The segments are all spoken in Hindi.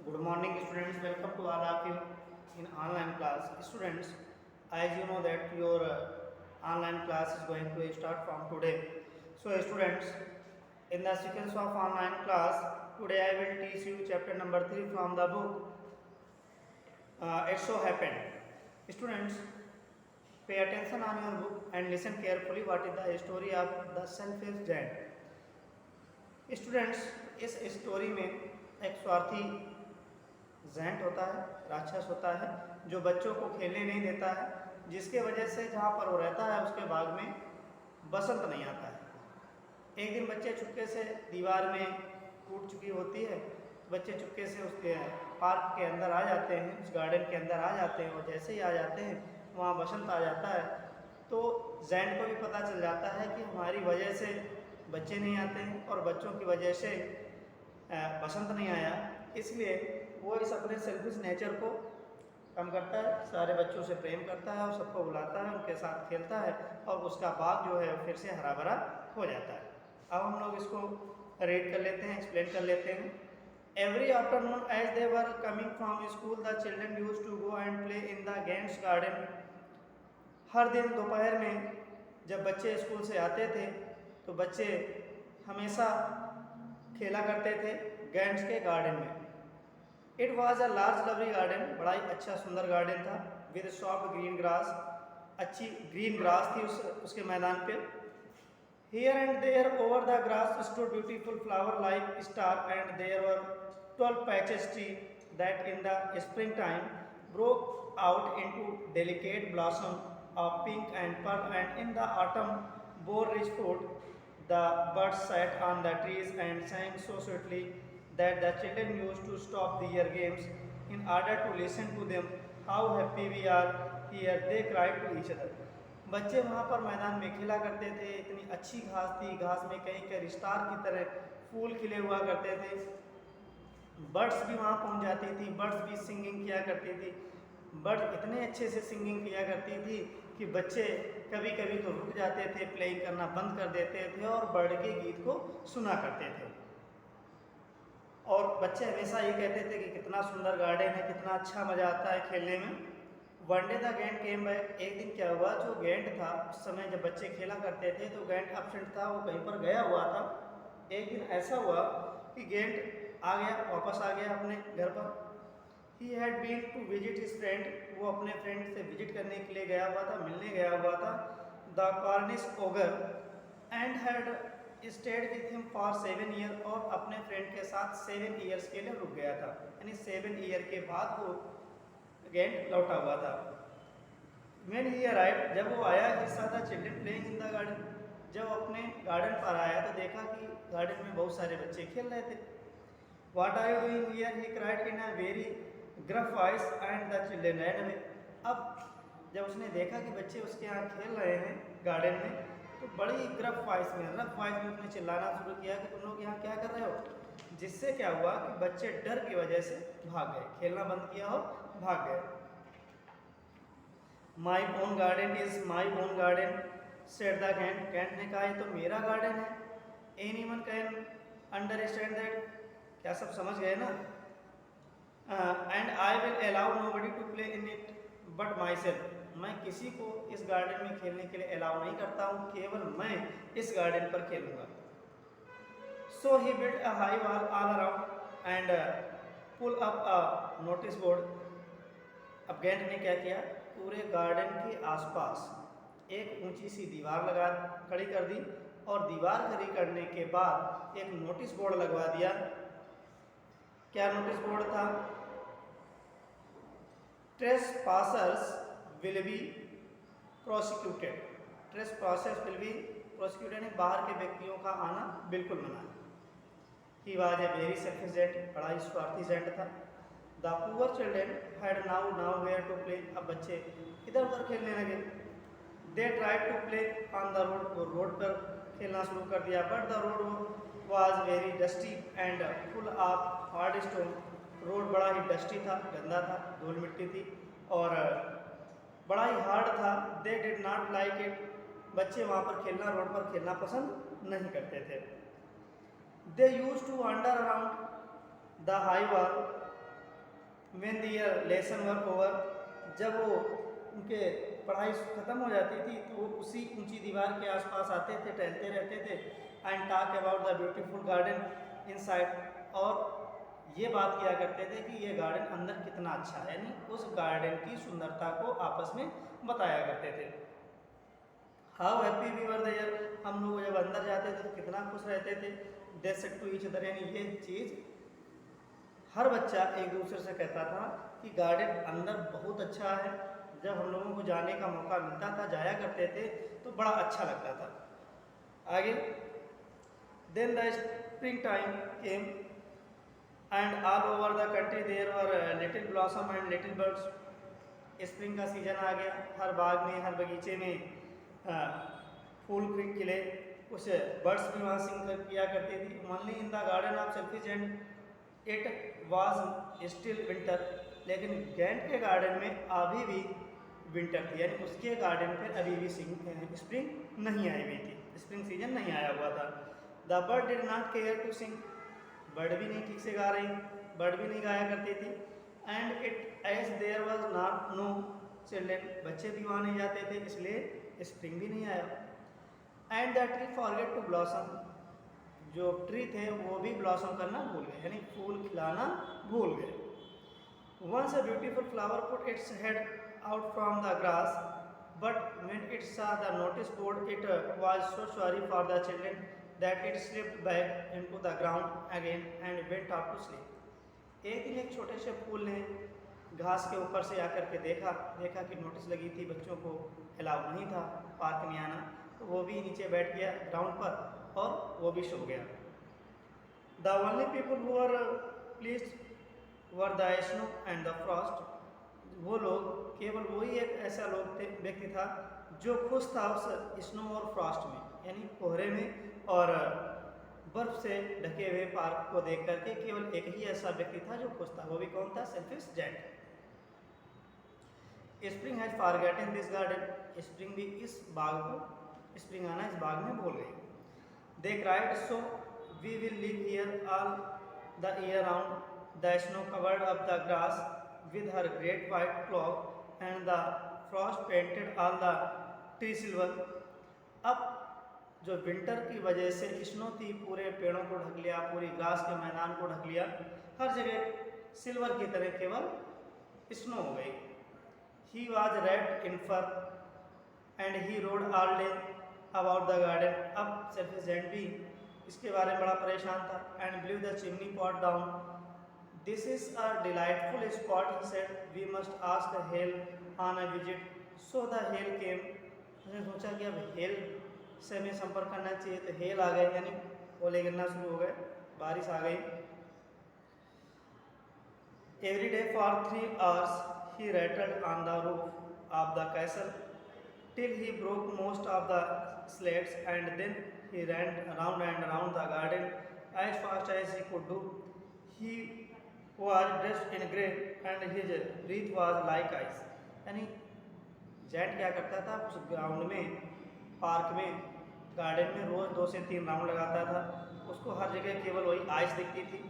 Good morning, students. Welcome to all of you in online class. Students, as you know that your online class is going to start from today. So, students, in the sequence of online class, today I will teach you chapter number 3 from the book. It so happened. Students, pay attention on your book and listen carefully what is the story of the selfish giant. Students, इस स्टोरी में एक स्वार्थी जैंट होता है, राक्षस होता है, जो बच्चों को खेलने नहीं देता है, जिसके वजह से जहाँ पर वो रहता है उसके बाग में बसंत नहीं आता है। एक दिन बच्चे चुपके से दीवार में टूट चुकी होती है, बच्चे चुपके से उसके पार्क के अंदर आ जाते हैं, उस गार्डन के अंदर आ जाते हैं, और जैसे ही आ जाते हैं वहाँ बसंत आ जाता है। तो जैंट को भी पता चल जाता है कि हमारी वजह से बच्चे नहीं आते हैं और बच्चों की वजह से बसंत नहीं आया, इसलिए वो इस अपने सेल्फिश नेचर को कम करता है, सारे बच्चों से प्रेम करता है और सबको बुलाता है, उनके साथ खेलता है और उसका बाग जो है फिर से हरा भरा हो जाता है। अब हम लोग इसको रीड कर लेते हैं, एक्सप्लेन कर लेते हैं। Every afternoon as they were coming from school the children used to go and play in the giant's garden. हर दिन दोपहर में जब बच्चे स्कूल से आते थे तो बच्चे हमेशा खेला करते थे गेंट्स के गार्डन में। It was a large lovely garden, बड़ा ही अच्छा सुंदर गार्डन था। विद सॉफ्ट ग्रीन ग्रास, अच्छी ग्रीन ग्रास थी उसके मैदान पे। Here and there over the grass stood beautiful flower like star and there were 12 patches tree that in the spring time broke out into delicate blossom of pink and pearl, and in the autumn bore rich fruit. The birds sat on the trees and sang so sweetly that the children used to stop their games in order to listen to them. How happy we are here, they cried to each other. बच्चे वहाँ पर मैदान में खेला करते थे, इतनी अच्छी घास थी, घास में कहीं कहीं स्टार की तरह फूल खिले हुआ करते थे। बर्ड्स भी वहाँ पहुँच जाती थी, बर्ड्स भी सिंगिंग किया करती थी। बर्ड इतने अच्छे से सिंगिंग किया करती थी कि बच्चे कभी कभी तो रुक जाते थे, प्लेइंग करना बंद कर देते थे और बर्ड के गीत को सुना करते थे। और बच्चे हमेशा ये कहते थे कि कितना सुंदर गार्डन है, कितना अच्छा मज़ा आता है खेलने में। One day the giant came back. एक दिन क्या हुआ, जो गेंट था उस समय जब बच्चे खेला करते थे तो गेंट एब्सेंट था, वो कहीं पर गया हुआ था। एक दिन ऐसा हुआ कि गेंट आ गया, वापस आ गया अपने घर पर। He had been to visit his friend, वो अपने फ्रेंड से विजिट करने के लिए गया हुआ था, मिलने गया हुआ था। The Cornish ogre and had stayed with him for 7 year, और अपने फ्रेंड के साथ 7 ईयर्स के लिए रुक गया था, यानी 7 ईयर के बाद वो गेंट लौटा हुआ था। When he arrived, जब वो आया, he saw the children playing in the garden, जब अपने गार्डन पर आया तो देखा कि गार्डन में बहुत सारे बच्चे खेल रहे थे। What are you doing here? He cried in a very gruff voice and the children ran away. अब जब उसने देखा कि बच्चे उसके यहाँ खेल रहे हैं गार्डन में, तो बड़ी रफ वॉइस में उसने चिल्लाना शुरू किया कि तुम लोग यहाँ क्या कर रहे हो। जिससे क्या हुआ कि बच्चे डर की वजह से भाग गए, खेलना बंद किया और भाग गए। My own garden is my own garden said the giant. Giant ने कहा ये तो मेरा गार्डन है। एनीवन कैन अंडरस्टैंड दैट, क्या सब समझ गए ना। And I will allow nobody to play in it but myself, मैं किसी को इस गार्डन में खेलने के लिए अलाउ नहीं करता हूँ, केवल मैं इस गार्डन पर खेलूंगा। So he build a high wall all around and pull up a notice board. अब गेंट ने क्या किया, पूरे गार्डन के आसपास एक ऊंची सी दीवार खड़ी कर दी, और दीवार खड़ी करने के बाद एक नोटिस बोर्ड लगवा दिया। क्या नोटिस बोर्ड था? Trespassers will be prosecuted. Trespassers will be prosecuted, बाहर के व्यक्तियों का आना बिल्कुल मना है। He was a very selfish giant, बड़ा ही स्वार्थी जेंट था। The poor children had nowhere to play. अब बच्चे इधर उधर खेलने लगे। They tried to play on the road, वो रोड पर खेलना शुरू कर दिया। But the road was very dusty and full of hard stone. Road बड़ा ही डस्टी था, गंदा था, धूल मिट्टी थी और बड़ा ही हार्ड था। They did not like it, बच्चे वहाँ पर खेलना, रोड पर खेलना पसंद नहीं करते थे। They use to wander around the high wall when their lesson work over, जब वो उनके पढ़ाई ख़त्म हो जाती थी तो वो उसी ऊंची दीवार के आसपास आते थे, टहलते रहते थे, and talk about the beautiful garden inside, और ये बात किया करते थे कि ये गार्डन अंदर कितना अच्छा है, यानी उस गार्डन की सुंदरता को आपस में बताया करते थे। How happy we were there, हम लोग जब अंदर जाते थे तो कितना खुश रहते थे। They said to each other, यानी ये चीज़ हर बच्चा एक दूसरे से कहता था कि गार्डन अंदर बहुत अच्छा है। जब हम लोगों को जाने का मौका मिलता था, जाया करते थे, तो बड़ा अच्छा लगता था। आगे, then the spring time came and all over the country there were little blossom and little birds. Spring का सीजन आ गया, हर बाग में, हर बगीचे में फूल खिले, कुछ बर्ड्स भी वहाँ सिंग किया करती थी। Only in the garden of selfish and it was still winter, लेकिन गैंट के गार्डन में अभी भी विंटर थी, यानी उसके गार्डन पर अभी भी स्प्रिंग नहीं आई हुई थी, स्प्रिंग सीजन नहीं आया हुआ था। The bird did not care to sing, bird भी नहीं ठीक से गा रही, बर्ड भी नहीं गाया करती थी। And it as there was not no children, बच्चे भी वहाँ नहीं जाते थे, इसलिए स्प्रिंग भी नहीं आया। And the tree forget to blossom, जो ट्री थे वो भी ब्लॉसम करना भूल गए, यानी फूल खिलाना भूल गए। Once a beautiful flower put its head out from the grass, but when it saw the notice board, it was so sorry for the children that it slipped back into the ground again and went off to sleep. एक दिन एक छोटे से फूल ने घास के ऊपर से आकर के देखा कि नोटिस लगी थी, बच्चों को अलाउ नहीं था पार्क में आना, तो वो भी नीचे बैठ गया ग्राउंड पर और वो भी सो गया। The only people who are pleased were the snow and the frost, वो लोग, केवल वही एक ऐसा व्यक्ति था जो खुश था उस स्नो और फ्रॉस्ट में, यानी कोहरे में और बर्फ से ढके हुए पार्क को देख करके केवल एक ही ऐसा व्यक्ति था जो खुश था, वो भी कौन था? Selfish giant. Spring has forgotten this garden, spring भी इस बाग को, स्प्रिंग आना इस बाग में भूल गई। They cried so we will live here all the year round, the snow covered up the grass with her great white cloak and the frost painted all the tree silver। अब जो विंटर की वजह से स्नो थी पूरे पेड़ों को ढक लिया, पूरी घास के मैदान को ढक लिया, हर जगह सिल्वर की तरह केवल स्नो हो गई। He was wrapped in fur and he rode all day about the garden। अब सेल्फिश जेंट भी इसके बारे में बड़ा परेशान था। and blew the chimney pot down। This is a delightful spot, he said, we must ask the Hale on a visit। So the Hale came। उसने सोचा कि अब हेल से हमें संपर्क करना चाहिए, तो हेल आ गए, यानी ओले गिरना शुरू हो गए, बारिश आ गई। Every day for 3 hours he rattled on the roof of the castle till he broke most of the slates, and then he ran around and around the garden as fast as he could do। He was dressed in grey and his breath was like ice। यानी जेंट क्या करता था, उस ग्राउंड में, पार्क में, गार्डन में रोज 2 से 3 राउंड लगाता था, उसको हर जगह केवल वही आइस दिखती थी।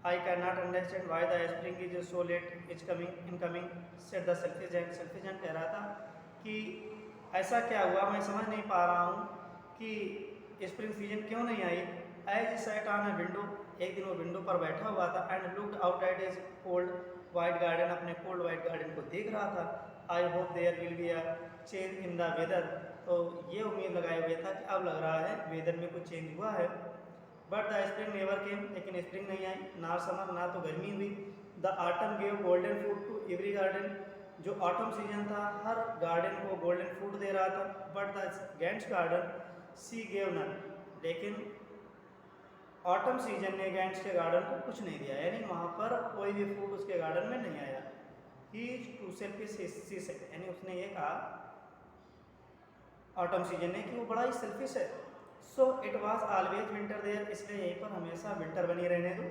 I can not understand why the spring is so late is coming in coming, said the selfish giant. Selfish giant कह रहा था कि ऐसा क्या हुआ, मैं समझ नहीं पा रहा हूँ कि स्प्रिंग सीजन क्यों नहीं आई। As sat on a window, एक दिन वो विंडो पर बैठा हुआ था, and looked out at his cold white garden, अपने कोल्ड वाइट गार्डन को देख रहा था। I hope there will be a change in the weather, तो ये उम्मीद लगाए हुए था कि अब लग रहा है वेदर में कुछ चेंज हुआ है। But the spring never came, लेकिन स्प्रिंग नहीं आई, ना समर, ना तो गर्मी हुई। The autumn gave golden fruit to every garden, जो ऑटम सीजन था हर गार्डन को गोल्डन फ्रूट दे रहा था। But the giant's garden she gave none, लेकिन ऑटम सीजन ने गैंट्स के गार्डन को कुछ नहीं दिया, यानी वहाँ पर कोई भी फ्रूट उसके गार्डन में नहीं आया। ही टू सेल्फिश सी सेड, यानी उसने ये कहा ऑटम सीजन ने कि वो बड़ा ही सेल्फिश है। So it was always winter there, इसलिए यहीं पर हमेशा विंटर बनी रहने दो।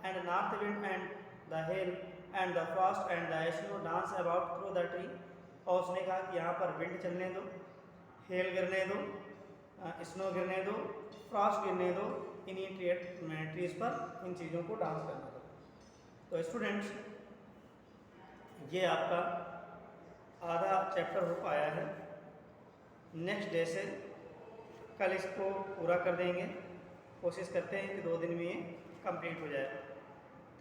And north wind and the hail and the frost and the snow dance about through the tree, और उसने कहा कि यहाँ पर विंड चलने दो, हेल गिरने दो, स्नो गिरने दो, फ्रॉस्ट गिरने दो, इन्हीं ट्रीज पर इन चीज़ों को डांस करने दो। तो स्टूडेंट्स, ये आपका आधा चैप्टर हो पाया है। नेक्स्ट डे से कल इसको पूरा कर देंगे। कोशिश करते हैं कि 2 दिन में ये कंप्लीट हो जाए।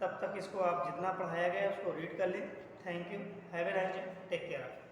तब तक इसको आप जितना पढ़ाया गया उसको रीड कर लें। Thank you, have a nice day, take care.